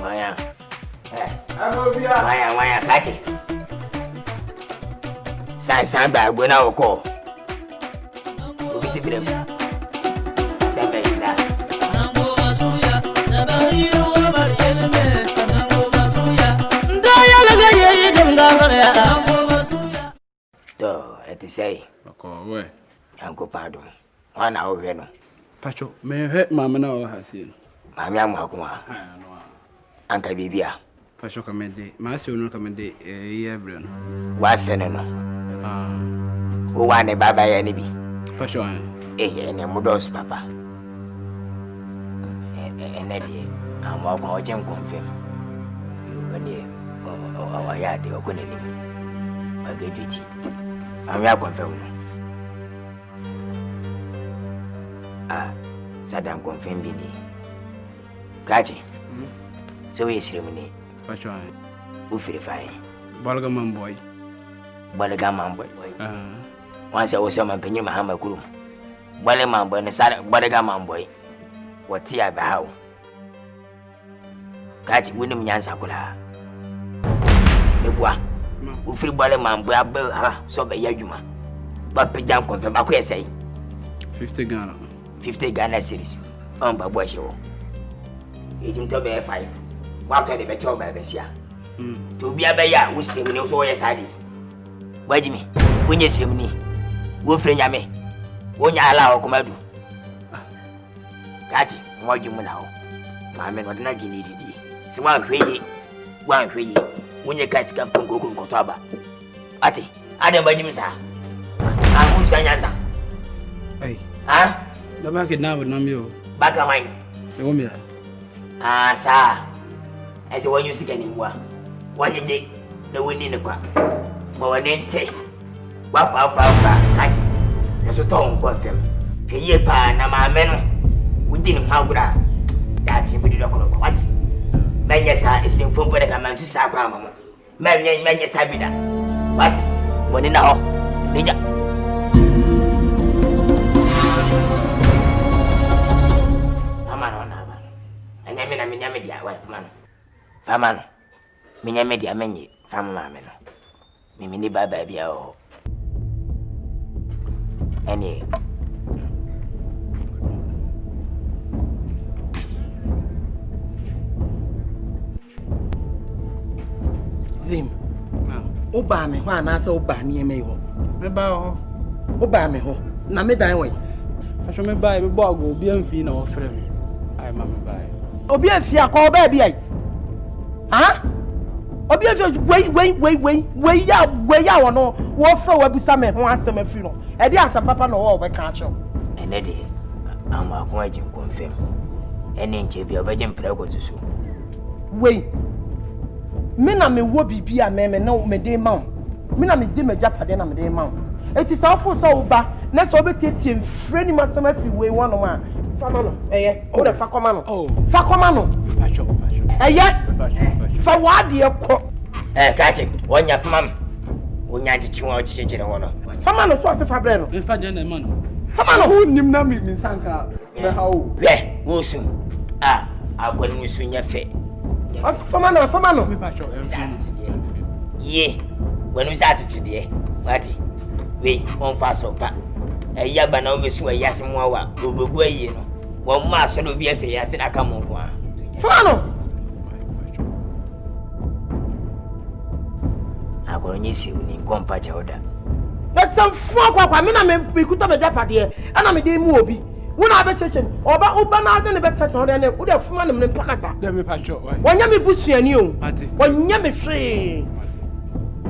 Maya. Maya, catch it. San bag when I will call. We'll be sitting there. Send me that. To say, Uncle Pardon, 1 hour. Pacho, may hurt Mamma now has seen. Mamma Makuma, Uncle Bibia. Pacho Comedy, my son commended a year. Was no. Who want a baba any be? Pacho, and a Mudos papa. And Eddie, I'm watching confirm. Oh, I had the opening. I gave it. I'm not confirmed. Sadam confirmed me. Catch it. So we ceremony. Pacho, who feel fine? Balgaman boy. Balgaman boy. Once I was some opinion, Mahama Kuru. Balgaman boy, and Sada Balgaman boy. What's here by how? Catch William Yansakula. The boy. Who free Balgaman boy, so by Yajuma. But Pijam confirm, I say 50 Ghana. 50 Ghana series. On by boy show. It into be 5. What are the better by Bessia? To be a bear, who say we also yes, I did. Why, Jimmy? When you see me, we'll friend me. When you allow Comadu. Catch it, what you now. My men would not need it. So one free, when you catch come from Goku Kotaba. Ati, Adam Bajim, sir. I'm who's an answer. Hey, ah, the market now would numb you. Back of mine. Ah, sir. As the one you see anymore. One day, the wind in the quack. More than 10. What catch it. There's a tongue confirm. Pay pa, Nama men. We didn't have that. That's it, we did not call what. Manyasa is in full better than to Sakram. Manyasa be that. What? When in the hall. Ninja. And I mean, media, wife, man. Faman, media, many, family. Mimi, baby, oh. Any. Zim, Oba me, one answer Oba near me. Meba, Oba me, na me die way. I shall me buy a bog will be unfin or friend. I am buy. Obi afia call baby. Huh? Obi afia wait ya no. Wo fro wa bisa me ho asem afiri no. E dey asem papa no wo be ka acho. And dey am akon agin confirm. Ene nche bi obeje mpre ko tusu. Wait. Me na me wo bibi a me na me dey ma. Me na me dey me japade na me dey ma. Eti sa ofo so uba na so obetietie mfre ni masem afiri we wono ma. Famano, o de fakomano. Oh, fakomano. Pacho. Fa wadi ko. Catch it. One ya fam. Wonya chichi wa chichi wono. Famano so ase fabre no. Infa je na mano. Famano who nim na mi sanka. Be hawo. Wo su. Agwani musu nya fe. Ase famano. Me pacho. Ye. When we start to de. What? We on fa so pa. Yaba na omesu ayase mu awa obogu ayi no wo ma so no bi afi ya fi na ka mo kwa Fano agoro nyi si uni kompa cha oda that's some fun kwa me na me kuta be japade ana me dey mu obi wo na be cheche oba na ade ne be cheche oda ne wo de fuma ne me pakasa dem me pacho wonya me busuani o wonya me hwe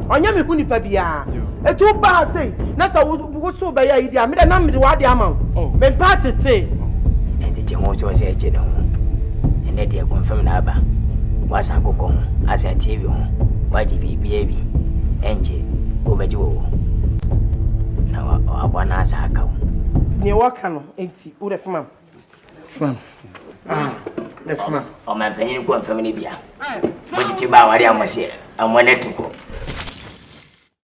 onya me huni pa bia etu ba say na sa wo so ba ya idi amede na mede wade ama me pa tete e de je ho jo se je no ene de confirm na aba wasa kokon asa TV ho waji bi enje obaji wo na abwana asa aka ne waka no enti wo de fama de fama o man panyin confirm ni bia bo ji ba wari amose amone tuko